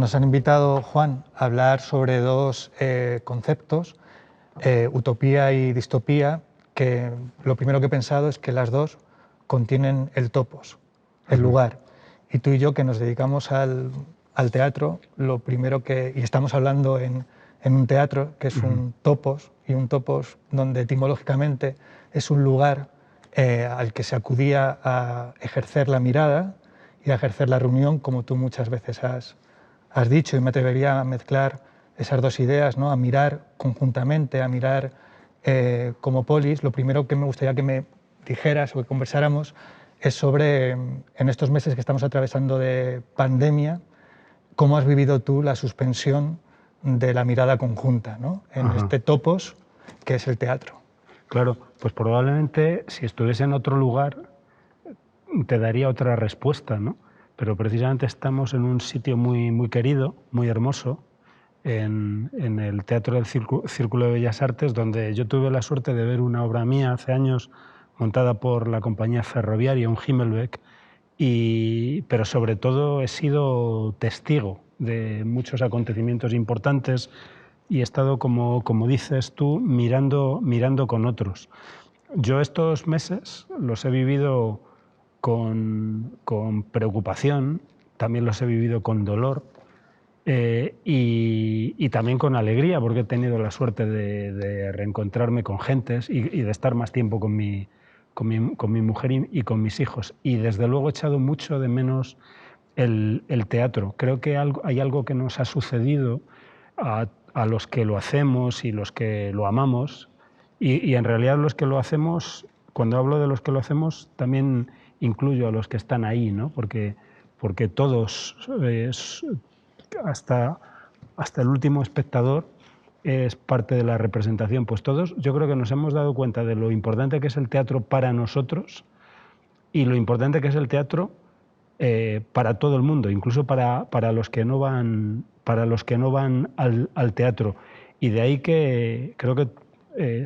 Nos han invitado, Juan, a hablar sobre dos conceptos, utopía y distopía, que lo primero que he pensado es que las dos contienen el topos, el lugar. Y tú y yo, que nos dedicamos al teatro, lo primero que... Y estamos hablando en un teatro que es un topos, y un topos donde etimológicamente es un lugar al que se acudía a ejercer la mirada y a ejercer la reunión, como tú muchas veces has dicho, y me atrevería a mezclar esas dos ideas, ¿no? A mirar conjuntamente, a mirar como polis. Lo primero que me gustaría que me dijeras o que conversáramos es sobre, en estos meses que estamos atravesando de pandemia, cómo has vivido tú la suspensión de la mirada conjunta, ¿no? En este topos que es el teatro. Claro, pues probablemente si estuviese en otro lugar te daría otra respuesta, ¿no? Pero precisamente estamos en un sitio muy querido, muy hermoso, en el Teatro del Círculo de Bellas Artes, donde yo tuve la suerte de ver una obra mía hace años montada por la compañía ferroviaria, un Himmelbeck, pero sobre todo he sido testigo de muchos acontecimientos importantes y he estado, como dices tú, mirando con otros. Yo estos meses los he vivido con preocupación, también los he vivido con dolor y también con alegría, porque he tenido la suerte de reencontrarme con gentes y de estar más tiempo con mi mujer y con mis hijos. Y desde luego he echado mucho de menos el teatro. Creo que hay algo que nos ha sucedido a los que lo hacemos y los que lo amamos, y en realidad los que lo hacemos, cuando hablo de los que lo hacemos, también incluyo a los que están ahí, ¿no? Porque todos, hasta el último espectador, es parte de la representación. Pues todos yo creo que nos hemos dado cuenta de lo importante que es el teatro para nosotros y lo importante que es el teatro para todo el mundo, incluso para los que no van, al teatro. Y de ahí que creo que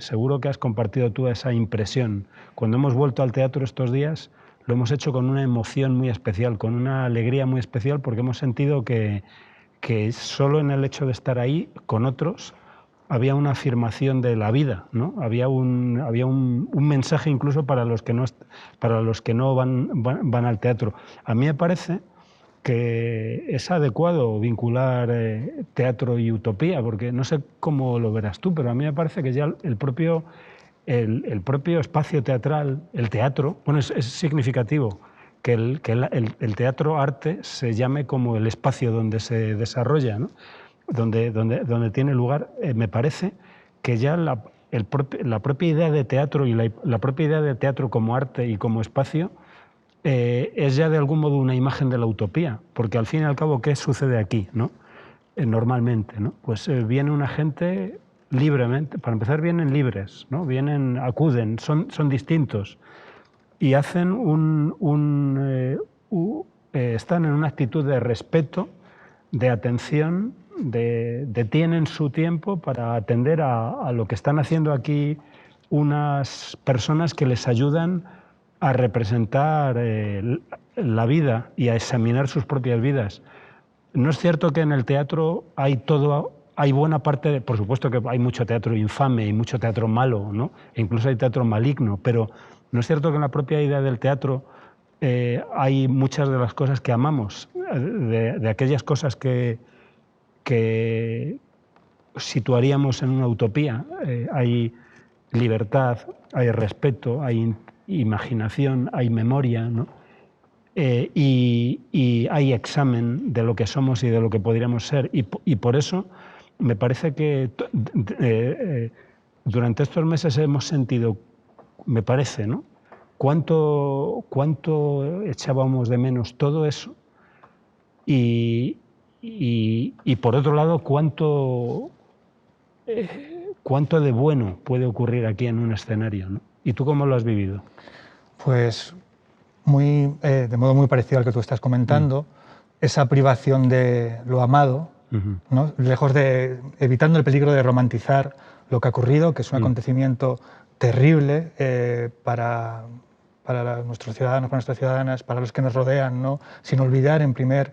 seguro que has compartido tú esa impresión. Cuando hemos vuelto al teatro estos días, lo hemos hecho con una emoción muy especial, con una alegría muy especial, porque hemos sentido que solo en el hecho de estar ahí con otros había una afirmación de la vida, ¿no? Había un mensaje incluso para los que no van al teatro. A mí me parece que es adecuado vincular teatro y utopía, porque no sé cómo lo verás tú, pero a mí me parece que ya el propio espacio teatral, el teatro, bueno, es significativo que el teatro arte se llame como el espacio donde se desarrolla, ¿no? donde tiene lugar. Me parece que ya la propia idea de teatro y la propia idea de teatro como arte y como espacio es ya de algún modo una imagen de la utopía, porque al fin y al cabo, ¿qué sucede aquí, ¿no? Normalmente, ¿no? Pues viene una gente libremente, para empezar vienen libres, ¿no? Acuden, son distintos y hacen están en una actitud de respeto, de atención, detienen su tiempo para atender a lo que están haciendo aquí unas personas que les ayudan a representar la vida y a examinar sus propias vidas. No es cierto que en el teatro hay buena parte, por supuesto que hay mucho teatro infame y mucho teatro malo, ¿no? E incluso hay teatro maligno, pero no es cierto que en la propia idea del teatro hay muchas de las cosas que amamos, de aquellas cosas que situaríamos en una utopía. Hay libertad, hay respeto, hay imaginación, hay memoria, ¿no? Y hay examen de lo que somos y de lo que podríamos ser. Y por eso me parece que durante estos meses hemos sentido, me parece, ¿no? Cuánto echábamos de menos todo eso y por otro lado, cuánto de bueno puede ocurrir aquí en un escenario, ¿no? ¿Y tú cómo lo has vivido? Pues de modo muy parecido al que tú estás comentando, esa privación de lo amado, ¿no? Lejos de, evitando el peligro de romantizar lo que ha ocurrido, que es un acontecimiento terrible para nuestros ciudadanos, para nuestras ciudadanas, para los que nos rodean, ¿no? Sin olvidar, en primer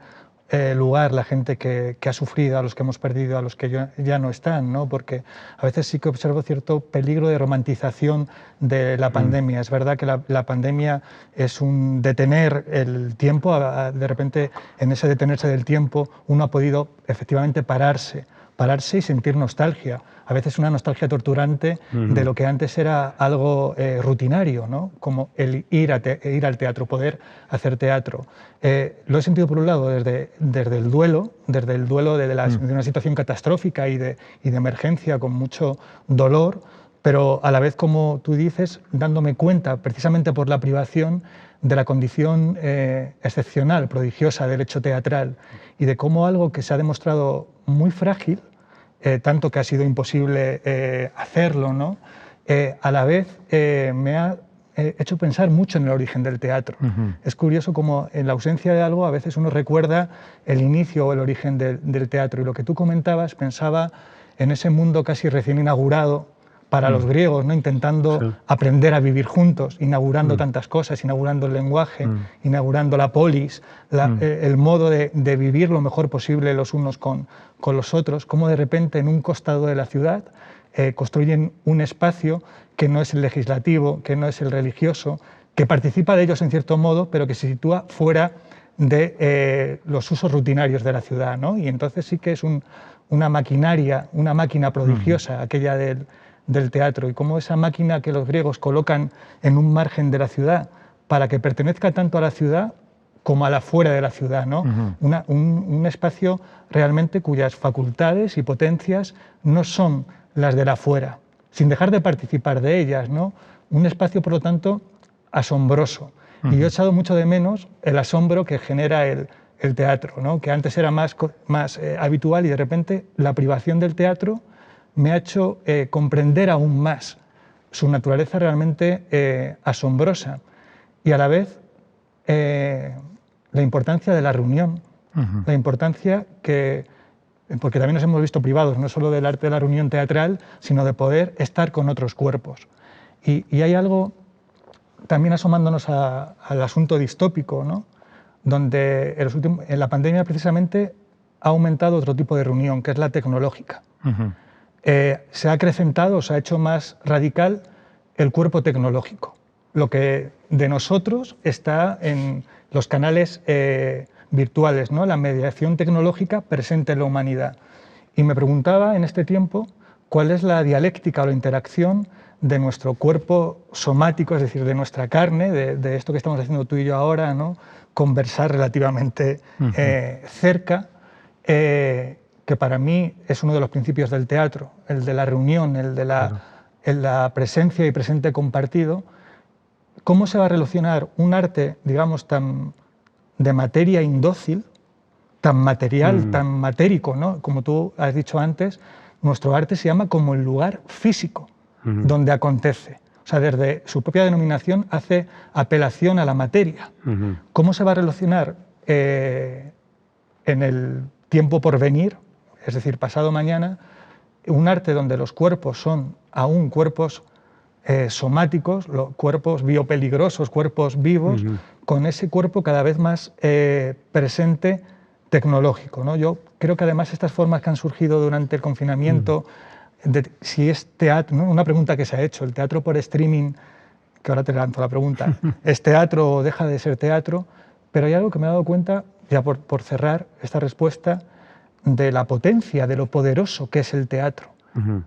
lugar la gente que ha sufrido, a los que hemos perdido, a los que ya no están, ¿no? Porque a veces sí que observo cierto peligro de romantización de la pandemia. Es verdad que la pandemia es un detener el tiempo, de repente en ese detenerse del tiempo uno ha podido efectivamente pararse y sentir nostalgia. A veces una nostalgia torturante de lo que antes era algo rutinario, ¿no? Como el ir al teatro, poder hacer teatro. Lo he sentido por un lado desde el duelo, de una situación catastrófica y de emergencia con mucho dolor, pero a la vez, como tú dices, dándome cuenta, precisamente por la privación, de la condición excepcional, prodigiosa del hecho teatral y de cómo algo que se ha demostrado muy frágil, tanto que ha sido imposible hacerlo, ¿no? A la vez me ha hecho pensar mucho en el origen del teatro. Es curioso cómo en la ausencia de algo a veces uno recuerda el inicio o el origen del teatro. Y lo que tú comentabas, pensaba en ese mundo casi recién inaugurado para los griegos, ¿no? Intentando aprender a vivir juntos, inaugurando tantas cosas, inaugurando el lenguaje, inaugurando la polis, el modo de vivir lo mejor posible los unos con los otros, cómo de repente en un costado de la ciudad construyen un espacio que no es el legislativo, que no es el religioso, que participa de ellos en cierto modo, pero que se sitúa fuera de los usos rutinarios de la ciudad, ¿no? Y entonces sí que es una máquina prodigiosa, aquella del teatro, y cómo esa máquina que los griegos colocan en un margen de la ciudad para que pertenezca tanto a la ciudad como a la fuera de la ciudad, ¿no? Un espacio realmente cuyas facultades y potencias no son las de la fuera, sin dejar de participar de ellas, ¿no? Un espacio, por lo tanto, asombroso. Y yo he echado mucho de menos el asombro que genera el teatro, ¿no? Que antes era más habitual, y de repente la privación del teatro me ha hecho comprender aún más su naturaleza realmente asombrosa, y a la vez la importancia de la reunión, la importancia porque también nos hemos visto privados no solo del arte de la reunión teatral, sino de poder estar con otros cuerpos. Y hay algo también asomándonos al asunto distópico, ¿no? Donde en la pandemia precisamente ha aumentado otro tipo de reunión, que es la tecnológica. Se ha acrecentado, se ha hecho más radical el cuerpo tecnológico. Lo que de nosotros está en los canales virtuales, ¿no? La mediación tecnológica presente en la humanidad. Y me preguntaba en este tiempo cuál es la dialéctica o la interacción de nuestro cuerpo somático, es decir, de nuestra carne, de esto que estamos haciendo tú y yo ahora, ¿no? Conversar relativamente cerca, que para mí es uno de los principios del teatro, el de la reunión, el de la presencia y presente compartido. ¿Cómo se va a relacionar un arte, digamos, tan de materia indócil, tan material, tan matérico, ¿no? Como tú has dicho antes, nuestro arte se llama como el lugar físico donde acontece. O sea, desde su propia denominación hace apelación a la materia. ¿Cómo se va a relacionar en el tiempo por venir, es decir, pasado mañana, un arte donde los cuerpos son aún cuerpos somáticos, los cuerpos biopeligrosos, cuerpos vivos, con ese cuerpo cada vez más presente tecnológico, ¿no? Yo creo que además estas formas que han surgido durante el confinamiento, si es teatro, ¿no? Una pregunta que se ha hecho, el teatro por streaming, que ahora te lanzo la pregunta, ¿es teatro o deja de ser teatro? Pero hay algo que me he dado cuenta, ya por cerrar esta respuesta, de la potencia, de lo poderoso que es el teatro,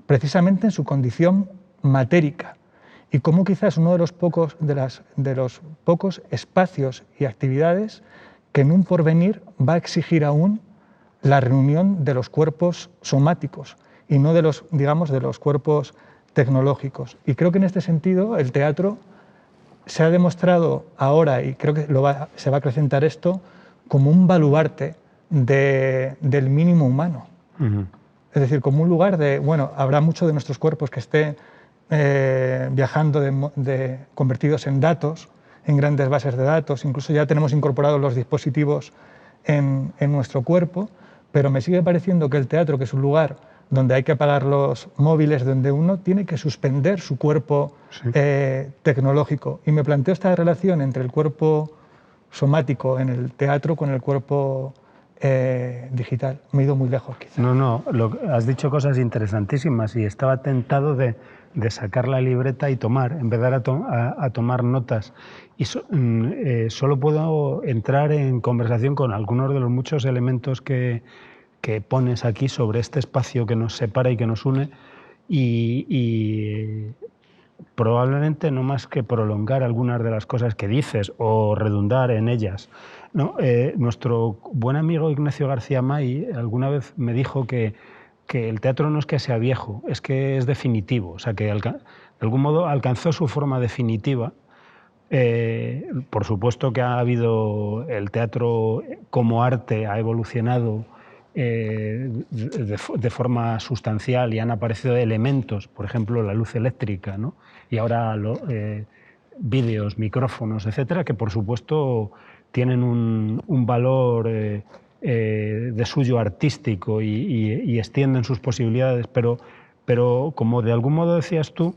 precisamente en su condición matérica, y cómo quizás uno de los pocos espacios y actividades que en un porvenir va a exigir aún la reunión de los cuerpos somáticos y no de los, digamos, de los cuerpos tecnológicos. Y creo que en este sentido el teatro se ha demostrado ahora, y creo que se va a acrecentar esto, como un baluarte del mínimo humano. Es decir, como un lugar de, bueno, habrá mucho de nuestros cuerpos que esté viajando convertidos en datos, en grandes bases de datos, incluso ya tenemos incorporados los dispositivos en nuestro cuerpo, pero me sigue pareciendo que el teatro, que es un lugar donde hay que apagar los móviles, donde uno tiene que suspender su cuerpo tecnológico. Y me planteo esta relación entre el cuerpo somático en el teatro con el cuerpo digital. Me he ido muy lejos, quizá. No, has dicho cosas interesantísimas y estaba tentado de sacar la libreta y tomar, en vez de a tomar notas. Y solo puedo entrar en conversación con algunos de los muchos elementos que pones aquí sobre este espacio que nos separa y que nos une, y probablemente no más que prolongar algunas de las cosas que dices o redundar en ellas, ¿no? Nuestro buen amigo Ignacio García May alguna vez me dijo que el teatro no es que sea viejo, es que es definitivo, o sea, que de algún modo alcanzó su forma definitiva. Por supuesto que ha habido, el teatro como arte ha evolucionado de forma sustancial y han aparecido elementos, por ejemplo la luz eléctrica, ¿no? Y ahora vídeos, micrófonos, etcétera, que por supuesto tienen un valor de suyo artístico y extienden sus posibilidades, pero como de algún modo decías tú,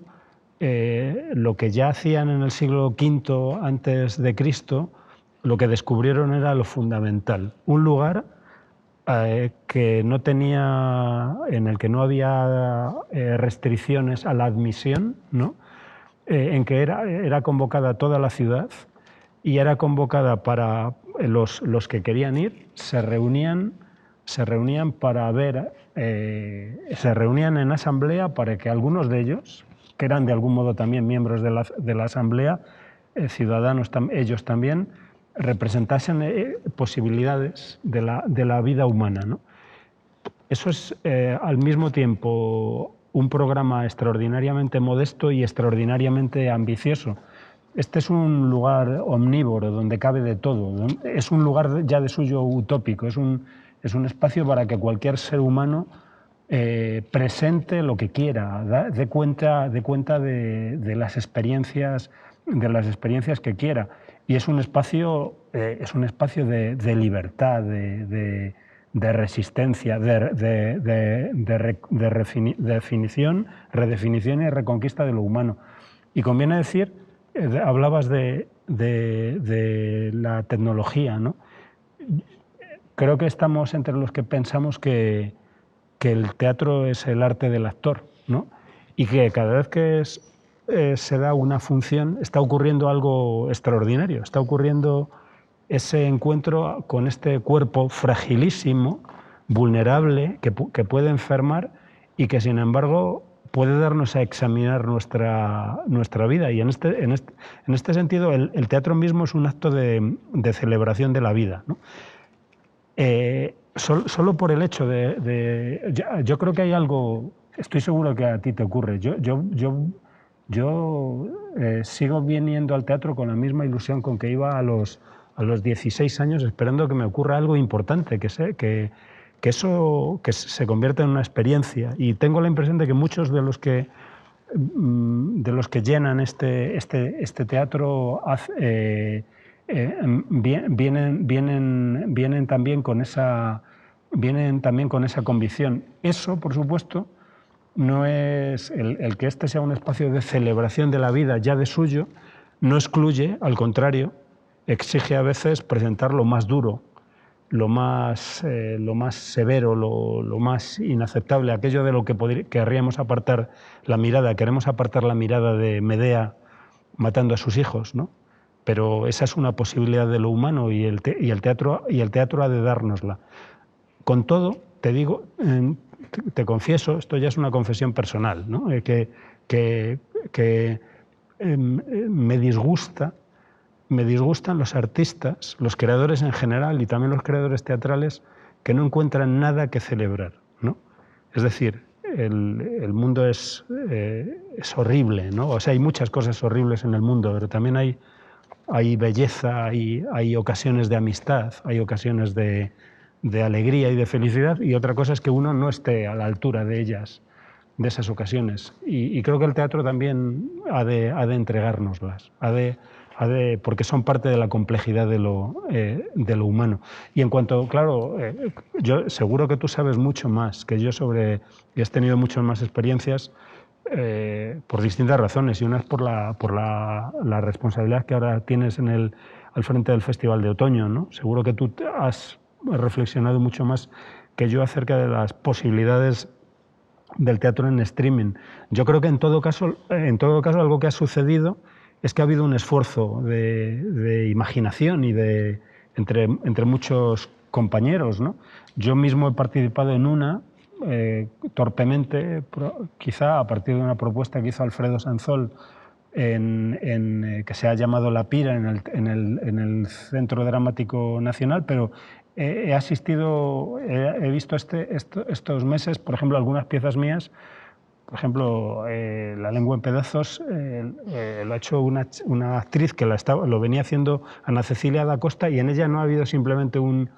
lo que ya hacían en el siglo V antes de Cristo, lo que descubrieron era lo fundamental, un lugar que no tenía, en el que no había restricciones a la admisión, ¿no? En que era convocada toda la ciudad y era convocada para los que querían ir, se reunían para ver, se reunían en asamblea para que algunos de ellos, que eran de algún modo también miembros de la asamblea, ciudadanos ellos también, representasen posibilidades de la vida humana, ¿no? Eso es al mismo tiempo un programa extraordinariamente modesto y extraordinariamente ambicioso. Este es un lugar omnívoro donde cabe de todo. Es un lugar ya de suyo utópico, es un espacio para que cualquier ser humano presente lo que quiera, dé cuenta de las experiencias que quiera. Y es un espacio de libertad, de resistencia, de definición, redefinición y reconquista de lo humano. Y conviene decir, hablabas de la tecnología, ¿no? Creo que estamos entre los que pensamos que el teatro es el arte del actor, ¿no? Y que cada vez que se da una función está ocurriendo algo extraordinario, está ocurriendo ese encuentro con este cuerpo fragilísimo, vulnerable, que puede enfermar y que sin embargo puede darnos a examinar nuestra vida. Y en este sentido el teatro mismo es un acto de celebración de la vida, ¿no? Solo por el hecho yo creo que hay algo, estoy seguro que a ti te ocurre. Yo sigo viniendo al teatro con la misma ilusión con que iba a los 16 años, esperando que me ocurra algo importante, que eso se convierta en una experiencia. Y tengo la impresión de que muchos de los que llenan este teatro vienen también con esa convicción. Eso, por supuesto, no es el que este sea un espacio de celebración de la vida ya de suyo, no excluye, al contrario, exige a veces presentar lo más duro, lo más severo, lo más inaceptable, aquello de lo que querríamos apartar la mirada. Queremos apartar la mirada de Medea matando a sus hijos, ¿no? Pero esa es una posibilidad de lo humano y el teatro ha de dárnosla. Con todo, te digo, te confieso, esto ya es una confesión personal, ¿no? que me disgustan los artistas, los creadores en general y también los creadores teatrales que no encuentran nada que celebrar, ¿no? Es decir, el mundo es horrible, ¿no? O sea, hay muchas cosas horribles en el mundo, pero también hay belleza, hay ocasiones de amistad, hay ocasiones de alegría y de felicidad, y otra cosa es que uno no esté a la altura de ellas, de esas ocasiones. Y creo que el teatro también ha de entregárnoslas, porque son parte de la complejidad de lo humano. Y en cuanto, claro, yo seguro que tú sabes mucho más que yo y has tenido muchas más experiencias por distintas razones, y una es por la responsabilidad que ahora tienes al frente del Festival de Otoño, ¿no? Seguro que tú has reflexionado mucho más que yo acerca de las posibilidades del teatro en streaming. Yo creo que en todo caso algo que ha sucedido es que ha habido un esfuerzo de imaginación y entre muchos compañeros, ¿no? Yo mismo he participado en una, torpemente, quizá a partir de una propuesta que hizo Alfredo Sanzol, que se ha llamado La Pira en el Centro Dramático Nacional, pero he visto estos meses, por ejemplo, algunas piezas mías. Por ejemplo, La lengua en pedazos lo ha hecho una actriz que lo venía haciendo, Ana Cecilia da Costa, y en ella no ha habido simplemente un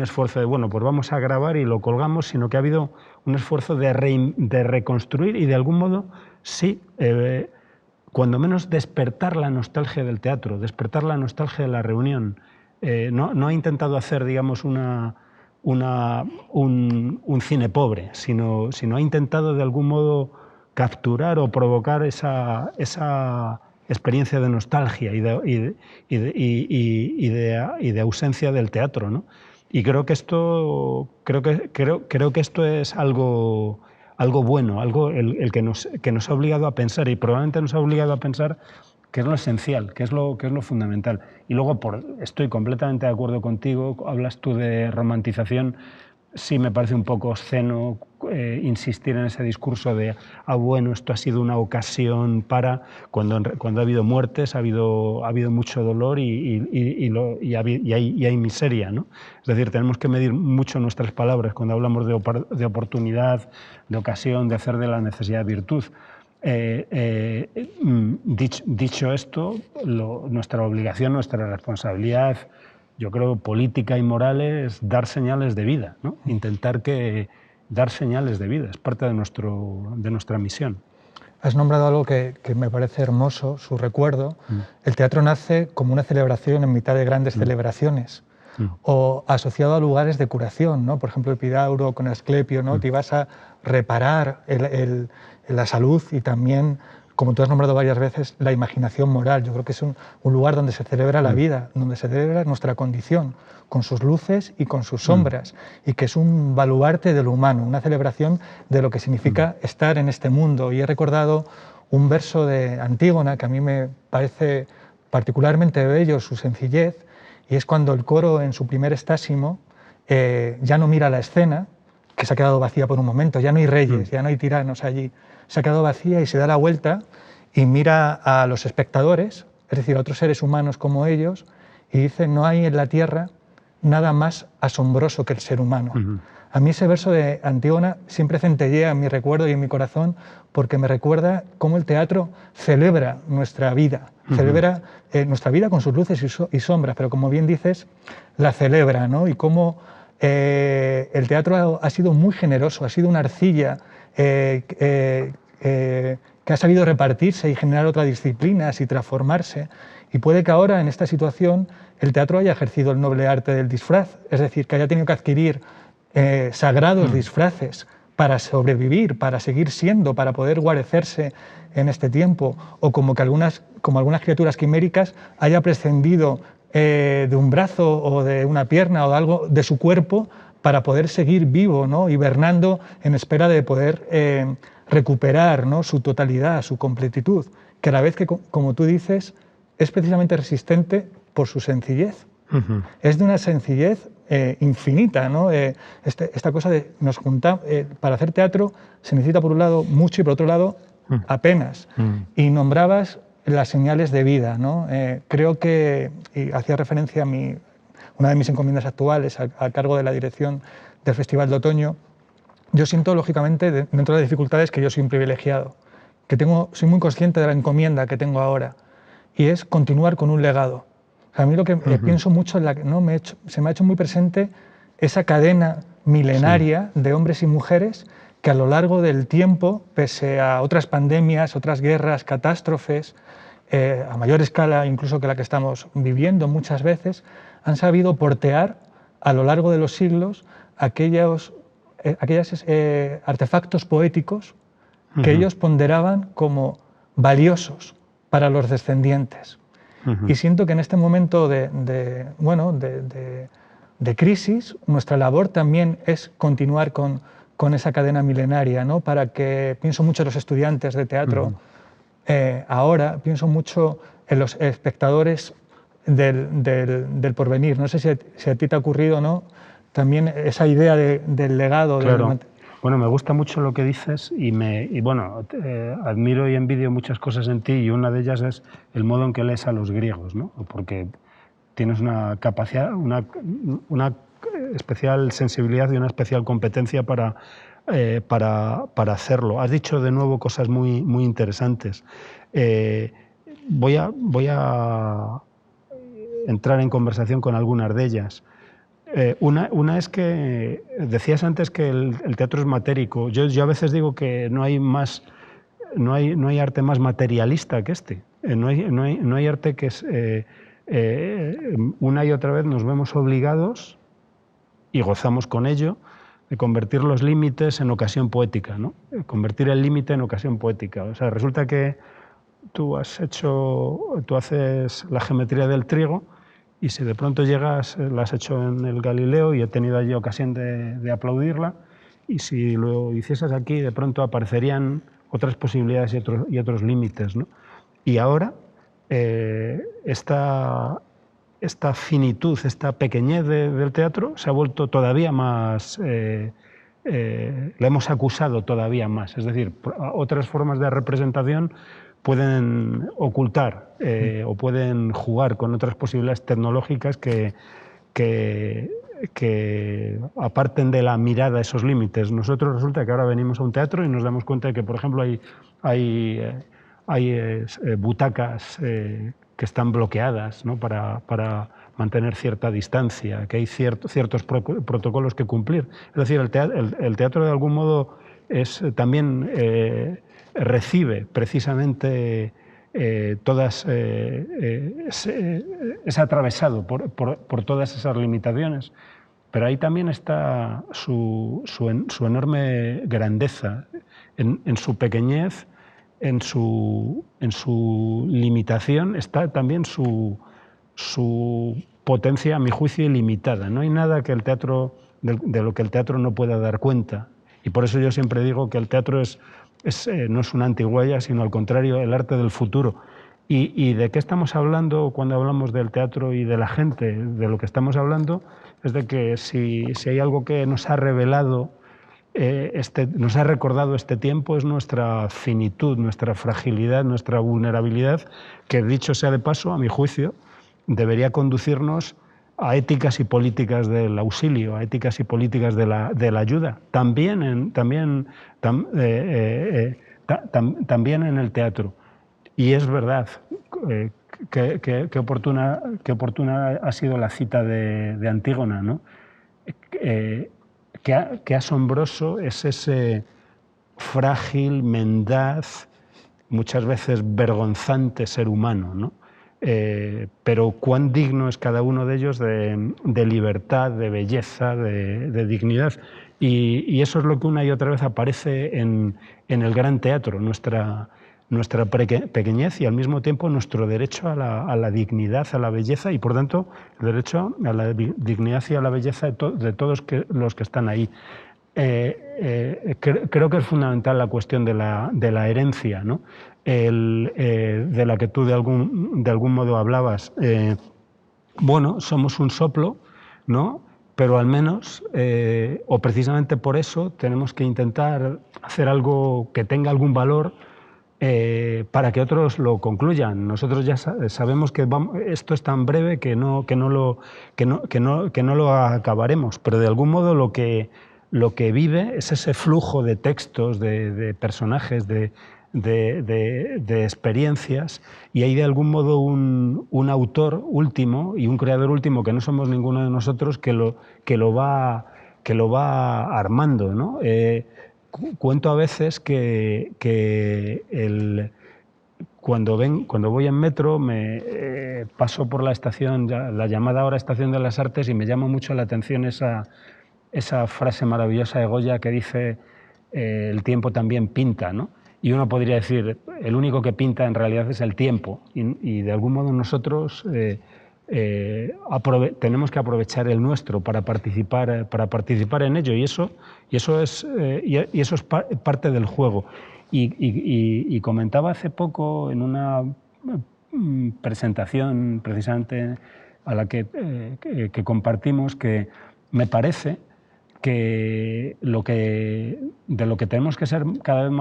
esfuerzo de, bueno, pues vamos a grabar y lo colgamos, sino que ha habido un esfuerzo de reconstruir y de algún modo, sí, cuando menos despertar la nostalgia del teatro, despertar la nostalgia de la reunión. No ha intentado hacer, digamos, un cine pobre, sino ha intentado de algún modo capturar o provocar esa experiencia de nostalgia y de ausencia del teatro, ¿no? Y creo que esto es algo bueno, algo el que nos ha obligado a pensar, y probablemente nos ha obligado a pensar que es lo esencial, que es lo fundamental. Y luego, estoy completamente de acuerdo contigo, hablas tú de romantización. Sí me parece un poco obsceno insistir en ese discurso de bueno, esto ha sido una ocasión para, cuando ha habido muertes, ha habido mucho dolor y hay miseria, ¿no? Es decir, tenemos que medir mucho nuestras palabras cuando hablamos de oportunidad, de ocasión, de hacer de la necesidad virtud. Dicho esto, nuestra obligación, nuestra responsabilidad, yo creo, política y moral, es dar señales de vida, ¿no? Intentar dar señales de vida, es parte de nuestra misión. Has nombrado algo que me parece hermoso, su recuerdo. El teatro nace como una celebración en mitad de grandes celebraciones, o asociado a lugares de curación, ¿no? Por ejemplo, Epidauro con Asclepio, ¿no? Te ibas a reparar la salud y también, como tú has nombrado varias veces, la imaginación moral. Yo creo que es un lugar donde se celebra la vida, donde se celebra nuestra condición, con sus luces y con sus sombras, y que es un baluarte de lo humano, una celebración de lo que significa estar en este mundo. Y he recordado un verso de Antígona que a mí me parece particularmente bello, su sencillez, y es cuando el coro, en su primer estásimo, ya no mira la escena, que se ha quedado vacía por un momento, ya no hay reyes, ya no hay tiranos allí, se ha quedado vacía y se da la vuelta y mira a los espectadores, es decir, a otros seres humanos como ellos, y dice: no hay en la tierra nada más asombroso que el ser humano. A mí ese verso de Antígona siempre centellea en mi recuerdo y en mi corazón, porque me recuerda cómo el teatro celebra nuestra vida, celebra nuestra vida con sus luces y sombras, pero como bien dices, la celebra, ¿no? Y cómo el teatro ha sido muy generoso, ha sido una arcilla que ha sabido repartirse y generar otras disciplinas y transformarse. Y puede que ahora, en esta situación, el teatro haya ejercido el noble arte del disfraz, es decir, que haya tenido que adquirir sagrados disfraces para sobrevivir, para seguir siendo, para poder guarecerse en este tiempo, o como algunas criaturas quiméricas haya prescindido de un brazo o de una pierna o de algo de su cuerpo para poder seguir vivo, ¿no? Hibernando en espera de poder recuperar, ¿no?, su totalidad, su completitud, que a la vez que, como tú dices, es precisamente resistente por su sencillez. Es de una sencillez infinita, ¿no? Esta cosa de nos juntamos, para hacer teatro se necesita por un lado mucho y por otro lado apenas. Y nombrabas las señales de vida, ¿no? Creo que, y hacía referencia a una de mis encomiendas actuales a cargo de la dirección del Festival de Otoño. Yo siento, lógicamente, dentro de las dificultades, que yo soy un privilegiado, soy muy consciente de la encomienda que tengo ahora, y es continuar con un legado. A mí lo que pienso mucho, se me ha hecho muy presente esa cadena milenaria de hombres y mujeres que a lo largo del tiempo, pese a otras pandemias, otras guerras, catástrofes, a mayor escala incluso que la que estamos viviendo muchas veces, han sabido portear a lo largo de los siglos aquellos artefactos poéticos que ellos ponderaban como valiosos para los descendientes. Y siento que en este momento de de crisis, nuestra labor también es continuar con esa cadena milenaria, ¿no? Para que, pienso mucho en los estudiantes de teatro, ahora pienso mucho en los espectadores del porvenir. No sé si a ti te ha ocurrido o no, también esa idea del legado. Claro. Bueno, me gusta mucho lo que dices y bueno, admiro y envidio muchas cosas en ti, y una de ellas es el modo en que lees a los griegos, ¿no? Porque tienes una capacidad, una especial sensibilidad y una especial competencia para hacerlo. Has dicho de nuevo cosas muy, muy interesantes. Voy a entrar en conversación con algunas de ellas. Una es que decías antes que el teatro es matérico. Yo a veces digo que no hay arte más materialista que este. No hay arte que es... una y otra vez nos vemos obligados, y gozamos con ello, de convertir los límites en ocasión poética, ¿no? Convertir el límite en ocasión poética. O sea, resulta que tú haces la geometría del trigo, y si de pronto llegas, la has hecho en el Galileo y he tenido allí ocasión de aplaudirla, y si lo hicieses aquí, de pronto aparecerían otras posibilidades y otros límites, ¿no? Y ahora esta finitud, esta pequeñez del teatro se ha vuelto todavía más... la hemos acusado todavía más. Es decir, otras formas de representación pueden ocultar o pueden jugar con otras posibilidades tecnológicas que aparten de la mirada esos límites. Nosotros resulta que ahora venimos a un teatro y nos damos cuenta de que, por ejemplo, hay butacas que están bloqueadas, ¿no? para mantener cierta distancia, que hay ciertos protocolos que cumplir. Es decir, el teatro de algún modo también recibe precisamente es atravesado por todas esas limitaciones, pero ahí también está su enorme grandeza, en su pequeñez, en su limitación está también su potencia, a mi juicio, ilimitada. No hay nada que de lo que el teatro no pueda dar cuenta, y por eso yo siempre digo que el teatro no es una antiguaya, sino al contrario, el arte del futuro. ¿Y de qué estamos hablando cuando hablamos del teatro y de la gente? De lo que estamos hablando es de que si hay algo que nos ha revelado, nos ha recordado este tiempo, es nuestra finitud, nuestra fragilidad, nuestra vulnerabilidad, que, dicho sea de paso, a mi juicio, debería conducirnos a éticas y políticas del auxilio, a éticas y políticas de la ayuda, también en el teatro. Y es verdad, qué oportuna ha sido la cita de Antígona, ¿no? Qué asombroso es ese frágil, mendaz, muchas veces vergonzante ser humano, ¿no? Pero cuán digno es cada uno de ellos de libertad, de belleza, de dignidad. Y eso es lo que una y otra vez aparece en el gran teatro, nuestra pequeñez y al mismo tiempo nuestro derecho a la dignidad, a la belleza, y por tanto el derecho a la dignidad y a la belleza de todos los que están ahí. Creo que es fundamental la cuestión de la herencia, ¿no? De la que tú de algún modo hablabas. Bueno, somos un soplo, ¿no? Pero al menos, o precisamente por eso, tenemos que intentar hacer algo que tenga algún valor para que otros lo concluyan. Nosotros ya sabemos que esto es tan breve que no lo acabaremos, pero de algún modo lo que vive es ese flujo de textos, de personajes, de experiencias, y hay de algún modo un autor último y un creador último, que no somos ninguno de nosotros, que lo va armando, ¿no? Cuento a veces que cuando voy en metro paso por la estación, la llamada ahora Estación de las Artes, y me llama mucho la atención esa frase maravillosa de Goya que dice el tiempo también pinta, ¿no? Y uno podría decir, el único que pinta en realidad es el tiempo, y de algún modo nosotros tenemos que aprovechar el nuestro para participar en ello, y eso es parte del juego. Y comentaba hace poco en una presentación precisamente a la que compartimos, que me parece que de lo que tenemos que ser cada vez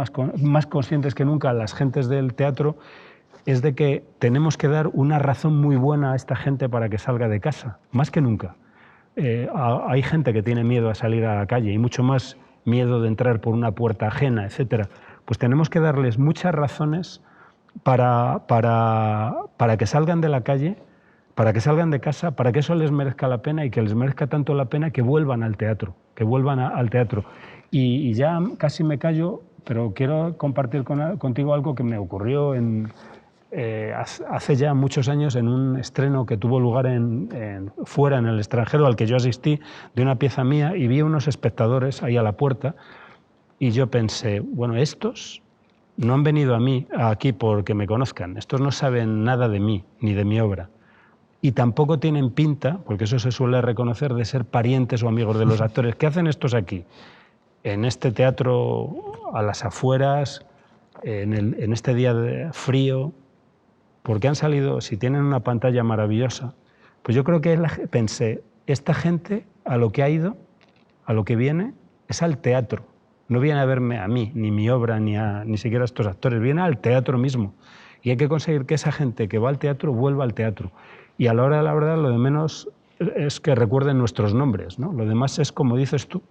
más conscientes que nunca las gentes del teatro es de que tenemos que dar una razón muy buena a esta gente para que salga de casa, más que nunca. Hay gente que tiene miedo a salir a la calle y mucho más miedo de entrar por una puerta ajena, etcétera. Pues tenemos que darles muchas razones para que salgan de la calle, para que salgan de casa, para que eso les merezca la pena y que les merezca tanto la pena que vuelvan al teatro, al teatro. Y ya casi me callo, pero quiero compartir contigo algo que me ocurrió hace ya muchos años en un estreno que tuvo lugar fuera, en el extranjero, al que yo asistí, de una pieza mía, y vi unos espectadores ahí a la puerta, y yo pensé, bueno, estos no han venido aquí porque me conozcan, estos no saben nada de mí ni de mi obra. Y tampoco tienen pinta, porque eso se suele reconocer, de ser parientes o amigos de los actores. ¿Qué hacen estos aquí? En este teatro a las afueras, en este día frío, porque han salido, si tienen una pantalla maravillosa, pues yo creo que pensé, esta gente a lo que ha ido, a lo que viene, es al teatro. No viene a verme a mí, ni mi obra, ni siquiera a estos actores, viene al teatro mismo. Y hay que conseguir que esa gente que va al teatro vuelva al teatro. Y a la hora de la verdad, lo de menos es que recuerden nuestros nombres, ¿no? Lo demás es, como dices tú,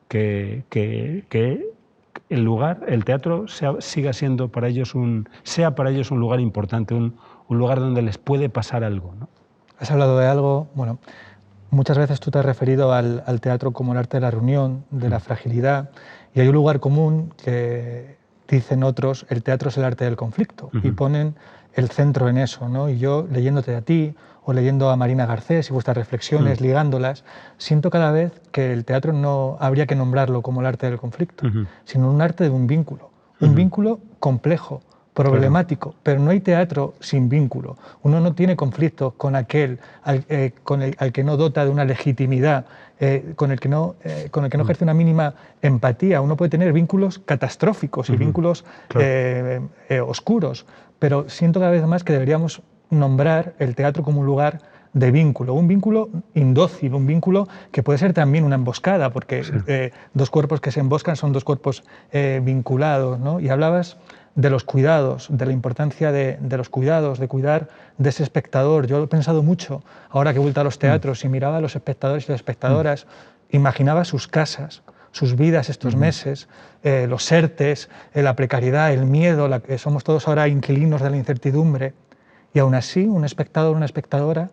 que el teatro siga siendo para ellos un lugar importante, un lugar donde les puede pasar algo, ¿no? Has hablado de algo, bueno, muchas veces tú te has referido al teatro como el arte de la reunión, de la fragilidad, y hay un lugar común que dicen otros, el teatro es el arte del conflicto, y ponen el centro en eso, ¿no? Y yo, leyéndote a ti, o leyendo a Marina Garcés y vuestras reflexiones, ligándolas, siento cada vez que el teatro no habría que nombrarlo como el arte del conflicto, sino un arte de un vínculo complejo, problemático, pero no hay teatro sin vínculo. Uno no tiene conflictos con aquel al que no dota de una legitimidad, con el que no ejerce una mínima empatía. Uno puede tener vínculos catastróficos y vínculos oscuros, pero siento cada vez más que deberíamos nombrar el teatro como un lugar de vínculo, un vínculo indócil, un vínculo que puede ser también una emboscada, porque dos cuerpos que se emboscan son dos cuerpos vinculados, ¿no? Y hablabas de los cuidados, de la importancia de los cuidados, de cuidar de ese espectador. Yo lo he pensado mucho ahora que he vuelto a los teatros y miraba a los espectadores y las espectadoras, imaginaba sus casas, sus vidas estos meses, los ERTEs, la precariedad, el miedo, somos todos ahora inquilinos de la incertidumbre, y aún así un espectador o una espectadora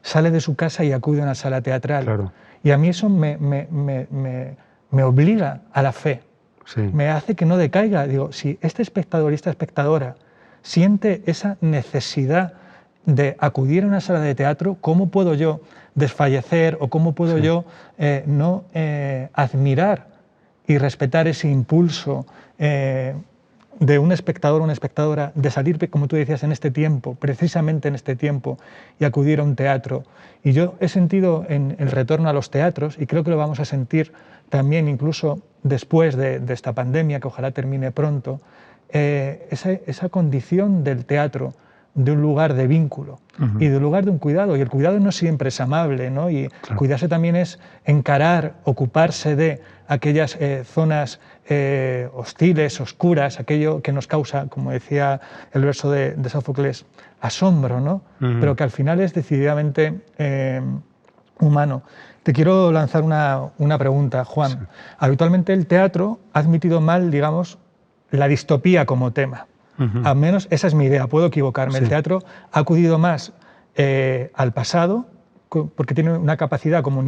sale de su casa y acude a una sala teatral. Claro. Y a mí eso me obliga a la fe. Sí. Me hace que no decaiga. Digo, si este espectador y esta espectadora siente esa necesidad de acudir a una sala de teatro, ¿cómo puedo yo desfallecer o cómo puedo yo no admirar y respetar ese impulso de un espectador o una espectadora de salir, como tú decías, en este tiempo, precisamente en este tiempo, y acudir a un teatro? Y yo he sentido en el retorno a los teatros, y creo que lo vamos a sentir también incluso después de esta pandemia, que ojalá termine pronto, esa condición del teatro, de un lugar de vínculo y de un lugar de un cuidado. Y el cuidado no siempre es amable, ¿no? Y cuidarse también es encarar, ocuparse de aquellas zonas hostiles, oscuras, aquello que nos causa, como decía el verso de Sófocles, asombro, ¿no? Pero que al final es decididamente humano. Te quiero lanzar una pregunta, Juan. Sí. Habitualmente el teatro ha admitido mal, digamos, la distopía como tema. Al menos esa es mi idea, puedo equivocarme. Sí. El teatro ha acudido más al pasado, porque tiene una capacidad como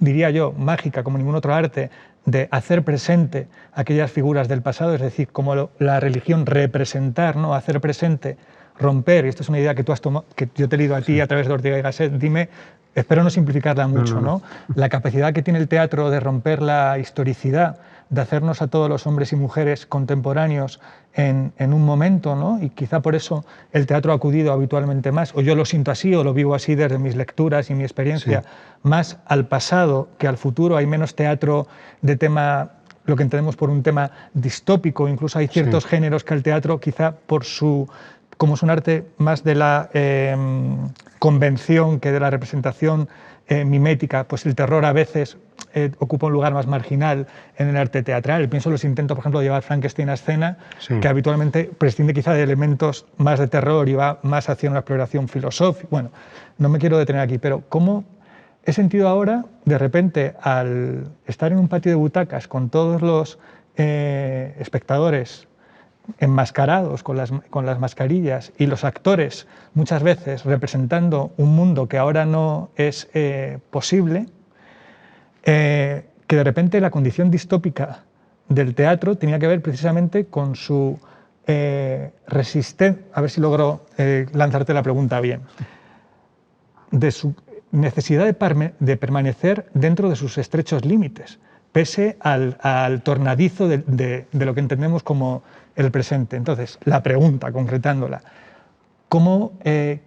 diría yo, mágica, como ningún otro arte, de hacer presente aquellas figuras del pasado, es decir, como la religión, representar, ¿no? Hacer presente, romper, y esta es una idea que tú has tomado, que yo te he leído a ti a través de Ortega y Gasset. Dime, espero no simplificarla mucho, ¿no? La capacidad que tiene el teatro de romper la historicidad, de hacernos a todos los hombres y mujeres contemporáneos en un momento, ¿no? Y quizá por eso el teatro ha acudido habitualmente más, o yo lo siento así, o lo vivo así desde mis lecturas y mi experiencia, sí, más al pasado que al futuro. Hay menos teatro de tema, lo que entendemos por un tema distópico, incluso hay ciertos sí, géneros que el teatro, quizá por su, como es un arte más de la convención que de la representación mimética, pues el terror a veces ocupa un lugar más marginal en el arte teatral. Pienso en los intentos, por ejemplo, de llevar Frankenstein a escena, sí, que habitualmente prescinde quizá de elementos más de terror y va más hacia una exploración filosófica. Bueno, no me quiero detener aquí, pero ¿cómo he sentido ahora, de repente, al estar en un patio de butacas con todos los espectadores enmascarados con las mascarillas y los actores muchas veces representando un mundo que ahora no es posible, que de repente la condición distópica del teatro tenía que ver precisamente con su resistencia, a ver si logro lanzarte la pregunta bien, de su necesidad de permanecer dentro de sus estrechos límites, pese al tornadizo de lo que entendemos como el presente. Entonces, la pregunta, concretándola, ¿cómo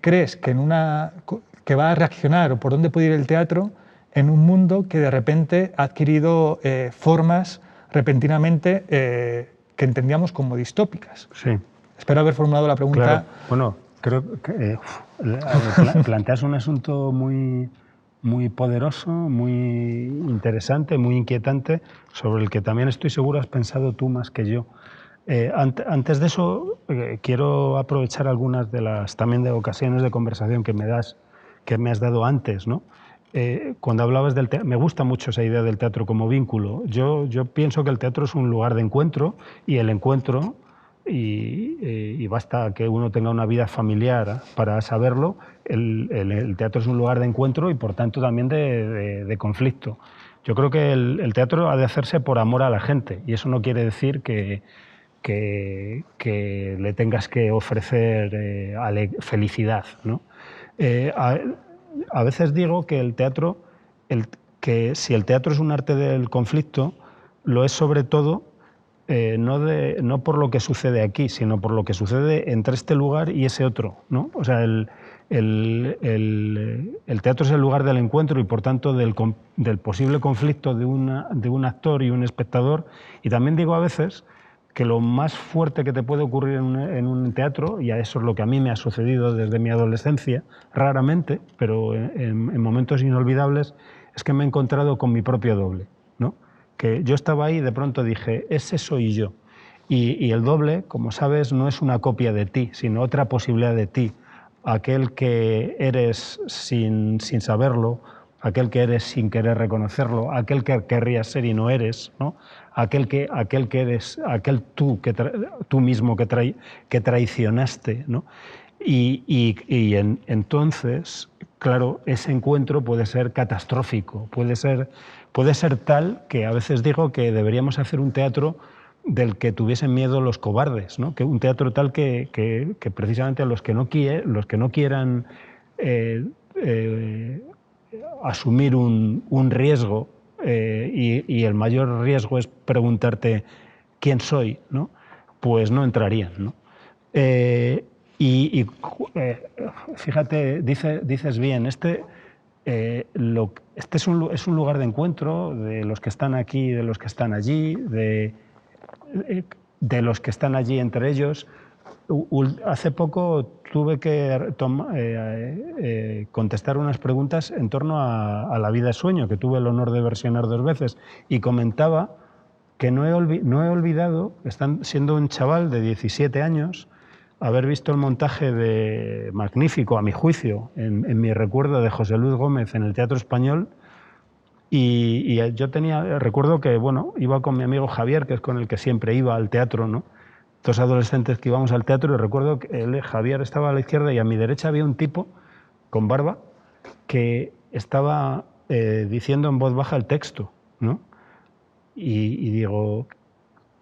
crees que que va a reaccionar o por dónde puede ir el teatro en un mundo que de repente ha adquirido formas repentinamente que entendíamos como distópicas? Sí. Espero haber formulado la pregunta. Claro. Bueno, creo que planteas un asunto muy, muy poderoso, muy interesante, muy inquietante, sobre el que también estoy seguro has pensado tú más que yo. Antes de eso, quiero aprovechar algunas de las también de ocasiones de conversación que me has dado antes, ¿no? Cuando hablabas del teatro, me gusta mucho esa idea del teatro como vínculo. Yo pienso que el teatro es un lugar de encuentro y el encuentro, y basta que uno tenga una vida familiar para saberlo, el teatro es un lugar de encuentro y por tanto también de conflicto. Yo creo que el teatro ha de hacerse por amor a la gente y eso no quiere decir que le tengas que ofrecer felicidad, ¿no? A veces digo que el teatro, que si el teatro es un arte del conflicto, lo es sobre todo no por lo que sucede aquí, sino por lo que sucede entre este lugar y ese otro, ¿no? O sea, el teatro es el lugar del encuentro y por tanto del posible conflicto de un actor y un espectador. Y también digo a veces que lo más fuerte que te puede ocurrir en un teatro, y a eso es lo que a mí me ha sucedido desde mi adolescencia, raramente, pero en momentos inolvidables, es que me he encontrado con mi propio doble, ¿no? Que yo estaba ahí y de pronto dije, ese soy yo. Y el doble, como sabes, no es una copia de ti, sino otra posibilidad de ti. Aquel que eres sin saberlo, aquel que eres sin querer reconocerlo, aquel que querrías ser y no eres, ¿no? Aquel que eres, aquel tú mismo que traicionaste, ¿no? Entonces, claro, ese encuentro puede ser catastrófico, puede ser tal que a veces digo que deberíamos hacer un teatro del que tuviesen miedo los cobardes, ¿no? Que un teatro tal que precisamente los que no quieran asumir un riesgo, y el mayor riesgo es preguntarte quién soy, ¿no? Pues no entrarían, ¿no? Fíjate, dices bien, este es un lugar de encuentro de los que están aquí y de los que están allí, de los que están allí entre ellos. Hace poco tuve que contestar unas preguntas en torno a la vida de sueño, que tuve el honor de versionar 2 veces, y comentaba que no he olvidado, siendo un chaval de 17 años, haber visto el montaje magnífico, a mi juicio, en mi recuerdo, de José Luis Gómez en el Teatro Español. Y yo recuerdo que, bueno, iba con mi amigo Javier, que es con el que siempre iba al teatro, ¿no? 2 adolescentes que íbamos al teatro, y recuerdo que Javier estaba a la izquierda y a mi derecha había un tipo con barba que estaba diciendo en voz baja el texto, ¿no? Y digo,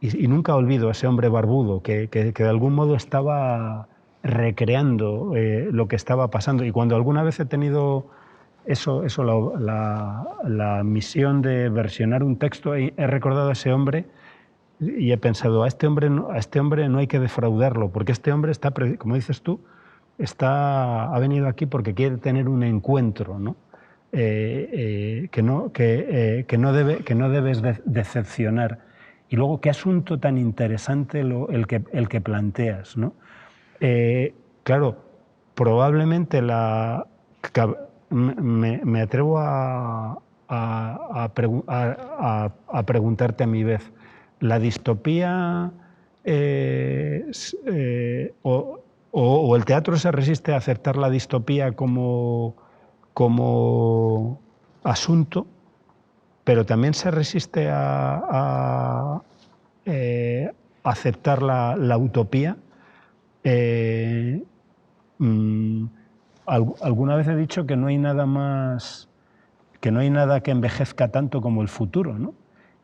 y nunca olvido a ese hombre barbudo que de algún modo estaba recreando lo que estaba pasando. Y cuando alguna vez he tenido la misión de versionar un texto, he recordado a ese hombre y he pensado, a este hombre no hay que defraudarlo, porque este hombre está, como dices tú, ha venido aquí porque quiere tener un encuentro, ¿no? Que no debes decepcionar. Y luego, qué asunto tan interesante el que planteas, ¿no? Claro, probablemente me atrevo a preguntarte a mi vez, ¿la distopía o el teatro se resiste a aceptar la distopía como asunto, pero también se resiste a aceptar la utopía? Alguna vez he dicho que no hay nada que envejezca tanto como el futuro, ¿no?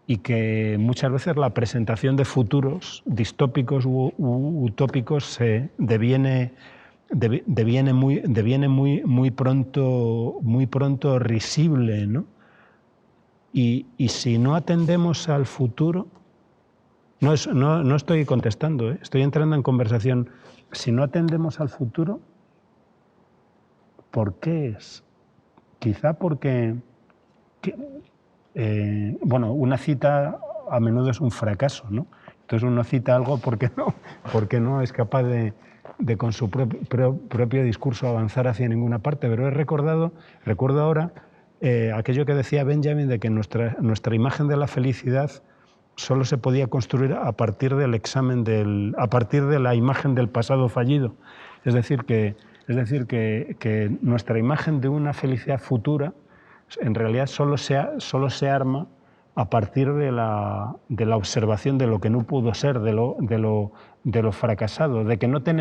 Y que muchas veces la presentación de futuros distópicos u utópicos deviene muy pronto risible, ¿no? Y si no atendemos al futuro, no estoy contestando, estoy entrando en conversación. Si no atendemos al futuro, ¿por qué es? Quizá porque una cita a menudo es un fracaso, ¿no? Entonces uno cita algo porque no es capaz de con su propio discurso avanzar hacia ninguna parte. Pero recuerdo ahora aquello que decía Benjamin, de que nuestra imagen de la felicidad solo se podía construir a partir de la imagen del pasado fallido. Es decir, que nuestra imagen de una felicidad futura en realidad solo se arma a partir de la observación de lo que no pudo ser, de lo fracasado, de que nuestra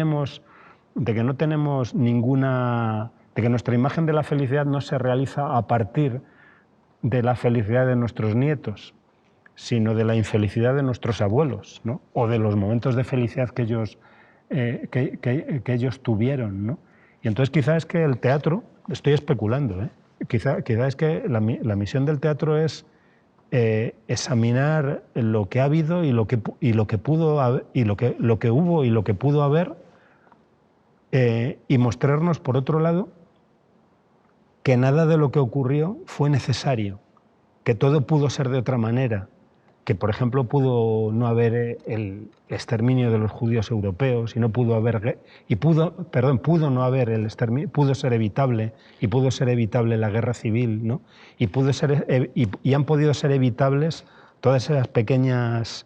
imagen de la felicidad no se realiza a partir de la felicidad de nuestros nietos, sino de la infelicidad de nuestros abuelos, ¿no? O de los momentos de felicidad que ellos tuvieron, ¿no? Y entonces quizás es que el teatro, estoy especulando, quizá es que la misión del teatro es examinar lo que ha habido y lo que pudo haber, y lo que hubo y lo que pudo haber, y mostrarnos, por otro lado, que nada de lo que ocurrió fue necesario, que todo pudo ser de otra manera, que por ejemplo pudo no haber el exterminio de los judíos europeos, pudo no haber el exterminio, pudo ser evitable, y pudo ser evitable la guerra civil, ¿no? Y han podido ser evitables todas esas pequeñas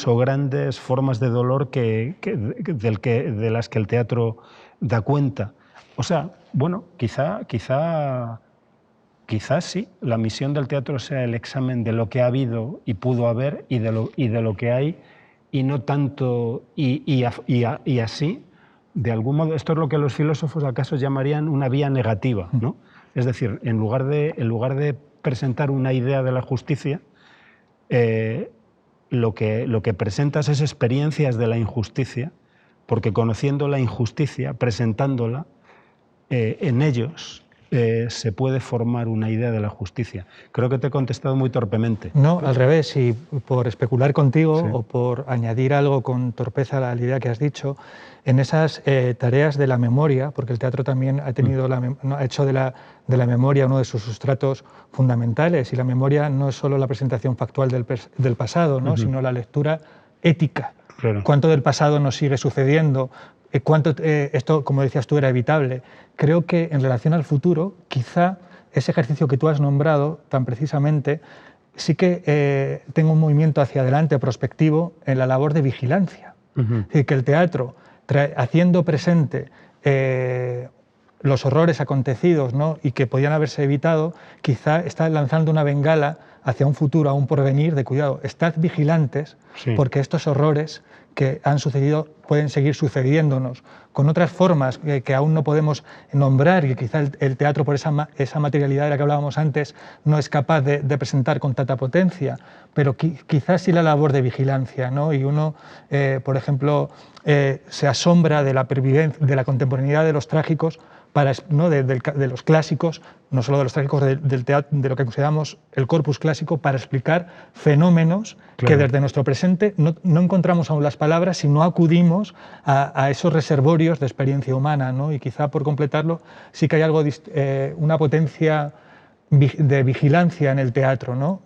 o grandes formas de dolor de las que el teatro da cuenta. O sea, bueno, Quizás sí, la misión del teatro sea el examen de lo que ha habido y pudo haber y de lo que hay, y no tanto, y así, de algún modo, esto es lo que los filósofos acaso llamarían una vía negativa, ¿no? Es decir, en lugar de presentar una idea de la justicia, lo que presentas es experiencias de la injusticia, porque conociendo la injusticia, presentándola, en ellos se puede formar una idea de la justicia. Creo que te he contestado muy torpemente. No, al revés, y por especular contigo, sí, o por añadir algo con torpeza a la idea que has dicho, en esas tareas de la memoria, porque el teatro también ha hecho de la memoria uno de sus sustratos fundamentales, y la memoria no es solo la presentación factual del pasado, ¿no? Sino la lectura ética. Claro. ¿Cuánto del pasado nos sigue sucediendo? ¿Cuánto esto, como decías tú, era evitable? Creo que en relación al futuro, quizá ese ejercicio que tú has nombrado tan precisamente, sí que tengo un movimiento hacia adelante prospectivo en la labor de vigilancia. Es decir, que el teatro, haciendo presente los horrores acontecidos, ¿no? Y que podían haberse evitado, quizá está lanzando una bengala hacia un futuro, a un porvenir de cuidado. Estad vigilantes, sí, porque estos horrores que han sucedido pueden seguir sucediéndonos con otras formas que aún no podemos nombrar, y que quizá el teatro, por esa materialidad de la que hablábamos antes, no es capaz de presentar con tanta potencia, pero quizás sí la labor de vigilancia, ¿no? Y uno, por ejemplo, se asombra de la contemporaneidad de los trágicos ¿no? de los clásicos, no solo de los clásicos del teatro, de lo que consideramos el corpus clásico, para explicar fenómenos que desde nuestro presente no encontramos aún las palabras, sino acudimos a esos reservorios de experiencia humana, ¿no? Y quizá por completarlo sí que hay algo, una potencia de vigilancia en el teatro, ¿no?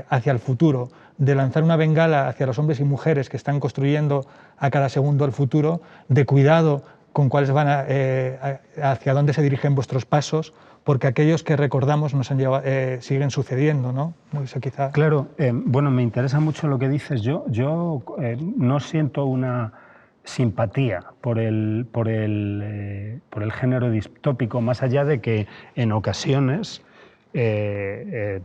Hacia el futuro, de lanzar una bengala hacia los hombres y mujeres que están construyendo a cada segundo el futuro, de cuidado con cuáles van hacia dónde se dirigen vuestros pasos, porque aquellos que recordamos nos han llevado, siguen sucediendo, ¿no? Eso quizá... Claro, bueno, me interesa mucho lo que dices. Yo no siento una simpatía por el género distópico, más allá de que en ocasiones, de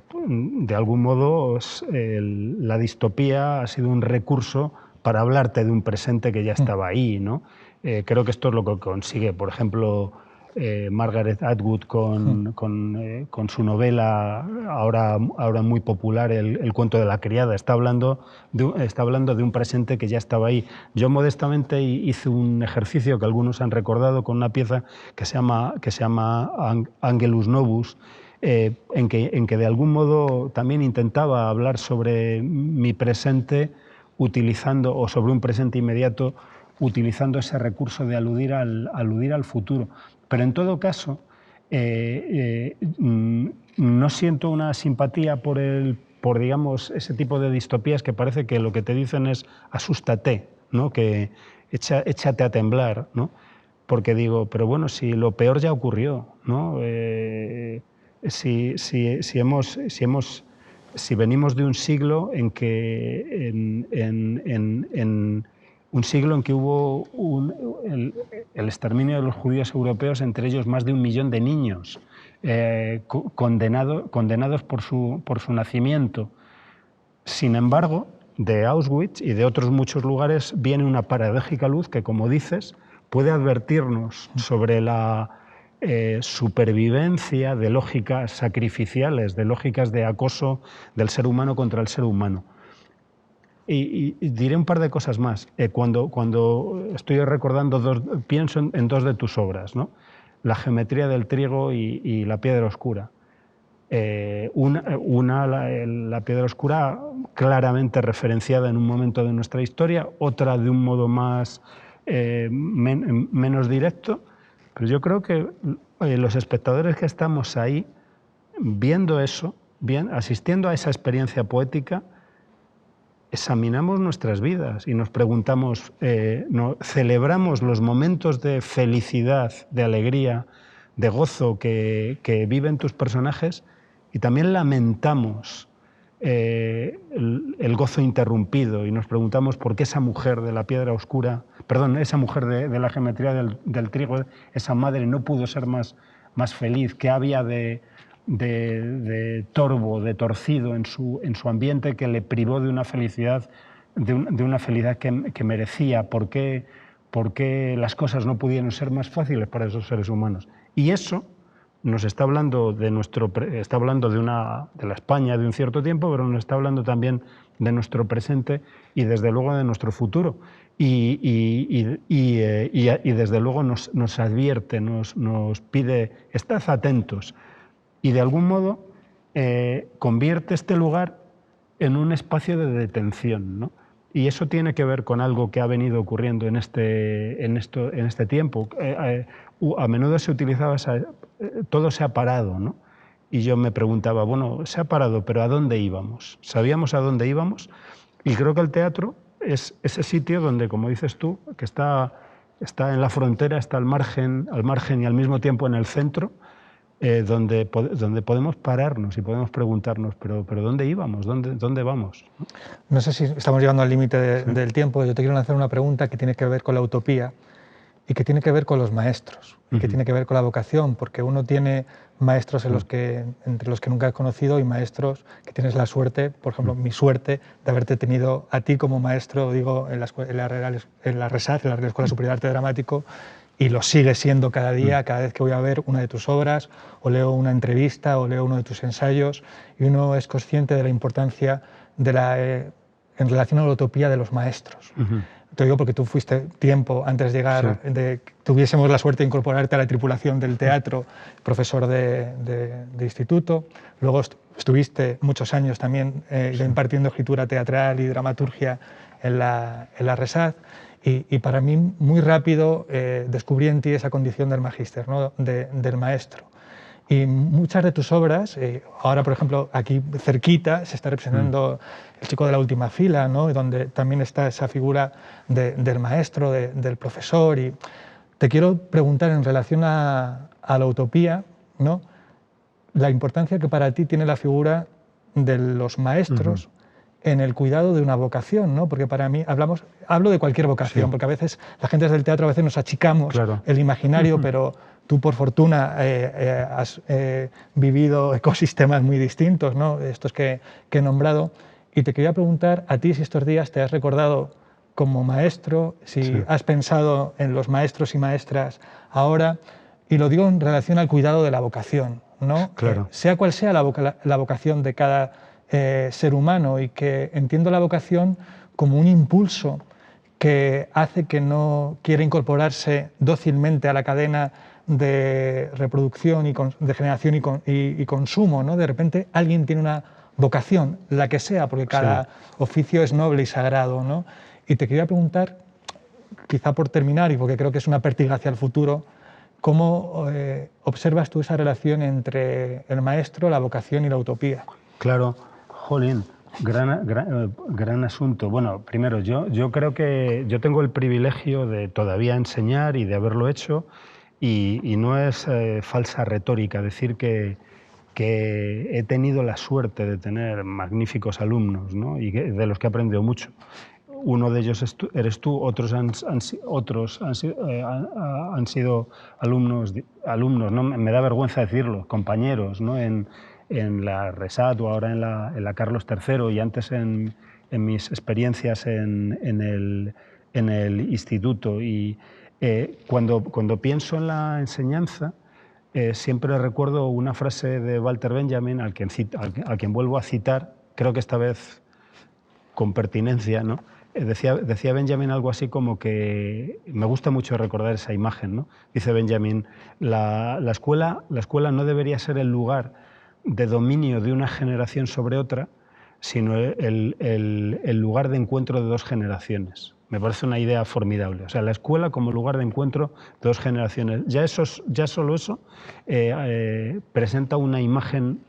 algún modo, la distopía ha sido un recurso para hablarte de un presente que ya estaba ahí, ¿no? Creo que esto es lo que consigue, por ejemplo, Margaret Atwood con su novela ahora muy popular, el cuento de la criada. Está hablando de un presente que ya estaba ahí. Yo modestamente hice un ejercicio que algunos han recordado con una pieza que se llama Angelus Novus, en que de algún modo también intentaba hablar sobre mi presente utilizando, o sobre un presente inmediato, utilizando ese recurso de aludir al futuro. Pero en todo caso, no siento una simpatía por digamos, ese tipo de distopías que parece que lo que te dicen es asústate, ¿no? Que échate a temblar, ¿no? Porque digo, pero bueno, si lo peor ya ocurrió, ¿no? Si venimos de un siglo en que un siglo en que hubo el exterminio de los judíos europeos, entre ellos más de 1 millón de niños condenados por su nacimiento. Sin embargo, de Auschwitz y de otros muchos lugares viene una paradójica luz que, como dices, puede advertirnos sobre la supervivencia de lógicas sacrificiales, de lógicas de acoso del ser humano contra el ser humano. Y diré un par de cosas más. Cuando estoy recordando, pienso en 2 de tus obras, ¿no? La geometría del trigo y la piedra oscura. La piedra oscura claramente referenciada en un momento de nuestra historia, otra de un modo menos directo, pero yo creo que los espectadores que estamos ahí, viendo eso, asistiendo a esa experiencia poética, examinamos nuestras vidas y nos preguntamos, celebramos los momentos de felicidad, de alegría, de gozo que viven tus personajes, y también lamentamos el gozo interrumpido y nos preguntamos por qué esa mujer de la piedra oscura, perdón, esa mujer de la geometría del trigo, esa madre no pudo ser más feliz, que había de torvo, de torcido en su ambiente, que le privó de una felicidad, de una felicidad que merecía. ¿Por qué las cosas no pudieron ser más fáciles para esos seres humanos? Y eso nos está hablando de la España de un cierto tiempo, pero nos está hablando también de nuestro presente y desde luego de nuestro futuro. Y desde luego nos advierte, nos pide, estad atentos. Y de algún modo convierte este lugar en un espacio de detención, ¿no? Y eso tiene que ver con algo que ha venido ocurriendo en este tiempo. A menudo se utilizaba todo se ha parado, ¿no? Y yo me preguntaba, bueno, se ha parado, pero ¿a dónde íbamos? ¿Sabíamos a dónde íbamos? Y creo que el teatro es ese sitio donde, como dices tú, que está en la frontera, está al margen y al mismo tiempo en el centro, donde podemos pararnos y podemos preguntarnos, pero ¿dónde íbamos? ¿Dónde vamos? No sé si estamos llegando al límite del tiempo. Yo te quiero lanzar una pregunta que tiene que ver con la utopía y que tiene que ver con los maestros, y que tiene que ver con la vocación, porque uno tiene maestros entre los que nunca he conocido y maestros que tienes la suerte, por ejemplo, mi suerte de haberte tenido a ti como maestro, digo, en la RESAD, en la Real Escuela Superior de Arte Dramático, y lo sigue siendo cada día, cada vez que voy a ver una de tus obras, o leo una entrevista, o leo uno de tus ensayos, y uno es consciente de la importancia de en relación a la utopía de los maestros. Te digo porque tú fuiste tiempo antes de llegar, de que tuviésemos la suerte de incorporarte a la tripulación del teatro, profesor de instituto. Luego estuviste muchos años también impartiendo escritura teatral y dramaturgia en la RESAD. Y para mí, muy rápido, descubrí en ti esa condición del magíster, ¿no? Del maestro. Y muchas de tus obras, ahora por ejemplo aquí cerquita se está representando El chico de la última fila, ¿no? Donde también está esa figura del maestro, del profesor. Y te quiero preguntar en relación a la utopía, ¿no? La importancia que para ti tiene la figura de los maestros en el cuidado de una vocación, ¿no? Porque para mí, hablo de cualquier vocación, porque a veces la gente del teatro a veces nos achicamos el imaginario, pero tú por fortuna has vivido ecosistemas muy distintos, ¿no? Estos que he nombrado, y te quería preguntar a ti si estos días te has recordado como maestro, si has pensado en los maestros y maestras ahora, y lo digo en relación al cuidado de la vocación, ¿no? Sea cual sea la vocación de cada ser humano, y que entiendo la vocación como un impulso que hace que no quiera incorporarse dócilmente a la cadena de reproducción y de generación y consumo, ¿no? De repente alguien tiene una vocación, la que sea, porque cada oficio es noble y sagrado, ¿no? Y te quería preguntar, quizá por terminar, y porque creo que es una pértiga hacia el futuro, ¿cómo observas tú esa relación entre el maestro, la vocación y la utopía? Claro, jolín, gran asunto. Bueno, primero, yo creo que yo tengo el privilegio de todavía enseñar y de haberlo hecho, y no es falsa retórica decir que he tenido la suerte de tener magníficos alumnos, ¿no? Y de los que he aprendido mucho. Uno de ellos eres tú, otros han sido alumnos, ¿no? Me da vergüenza decirlo, compañeros, ¿no? En la RESAD o ahora en la Carlos III, y antes en mis experiencias en el instituto. Y cuando pienso en la enseñanza, siempre recuerdo una frase de Walter Benjamin, a quien vuelvo a citar, creo que esta vez con pertinencia, ¿no? Decía Benjamin algo así como que, me gusta mucho recordar esa imagen, ¿no? Dice Benjamin, la escuela no debería ser el lugar de dominio de una generación sobre otra, sino el lugar de encuentro de dos generaciones. Me parece una idea formidable. O sea, la escuela como lugar de encuentro de dos generaciones. Ya solo eso presenta una imagen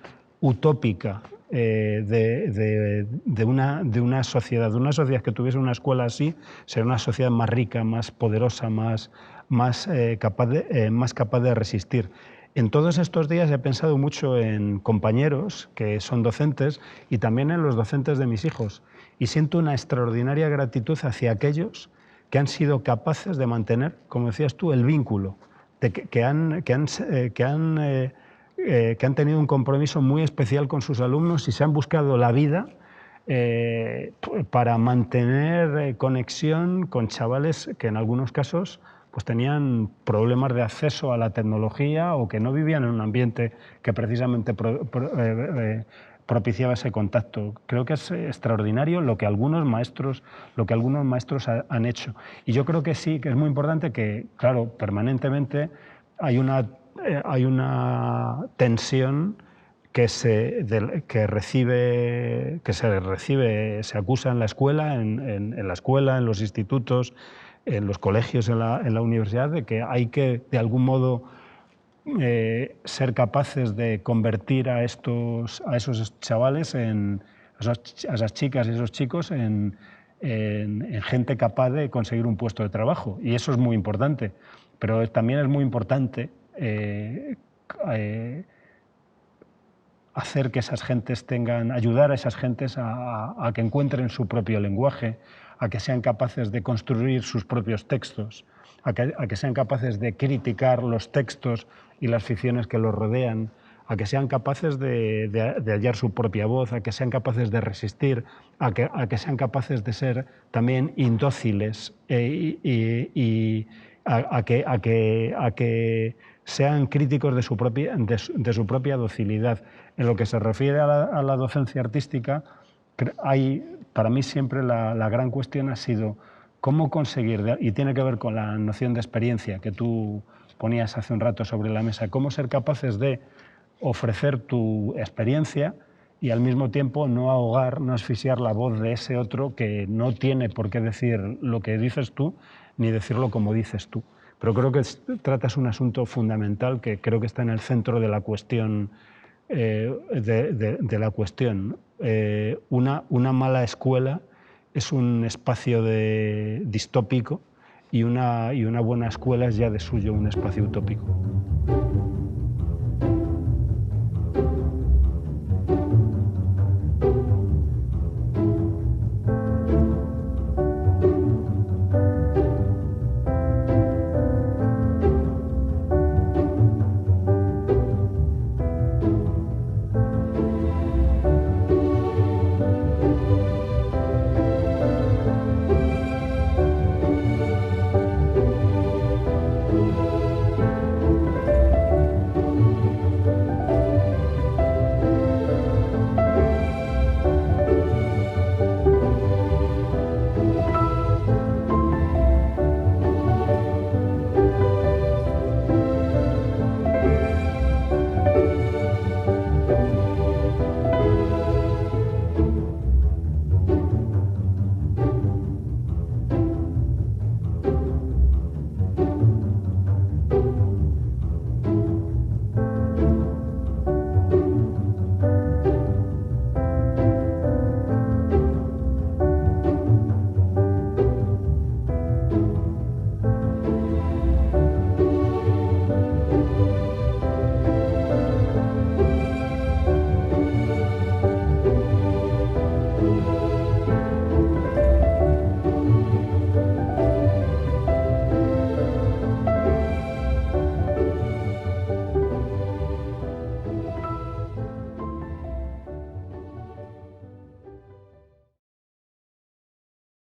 utópica de una sociedad. De una sociedad que tuviese una escuela así, sería una sociedad más rica, más poderosa, más capaz de resistir. En todos estos días he pensado mucho en compañeros que son docentes y también en los docentes de mis hijos, y siento una extraordinaria gratitud hacia aquellos que han sido capaces de mantener, como decías tú, el vínculo, que han tenido un compromiso muy especial con sus alumnos y se han buscado la vida para mantener conexión con chavales que en algunos casos pues tenían problemas de acceso a la tecnología o que no vivían en un ambiente que precisamente propiciaba ese contacto. Creo que es extraordinario lo que algunos maestros han hecho. Y yo creo que sí, que es muy importante que, claro, permanentemente hay una tensión que se acusa en la escuela, en la escuela, en los institutos, en los colegios, en la universidad, de que hay que, de algún modo, ser capaces de convertir a esos chavales, a esas chicas y esos chicos, en gente capaz de conseguir un puesto de trabajo. Y eso es muy importante. Pero también es muy importante hacer que esas gentes ayudar a esas gentes a que encuentren su propio lenguaje, a que sean capaces de construir sus propios textos, a que sean capaces de criticar los textos y las ficciones que los rodean, a que sean capaces de hallar su propia voz, a que sean capaces de resistir, a que sean capaces de ser también indóciles y a que sean críticos de su propia docilidad. En lo que se refiere a la docencia artística, hay para mí siempre la gran cuestión ha sido cómo conseguir, y tiene que ver con la noción de experiencia que tú ponías hace un rato sobre la mesa, cómo ser capaces de ofrecer tu experiencia y al mismo tiempo no ahogar, no asfixiar la voz de ese otro que no tiene por qué decir lo que dices tú ni decirlo como dices tú. Pero creo que tratas un asunto fundamental que creo que está en el centro de la cuestión. De la cuestión, ¿no? Una mala escuela es un espacio distópico y una buena escuela es ya de suyo un espacio utópico.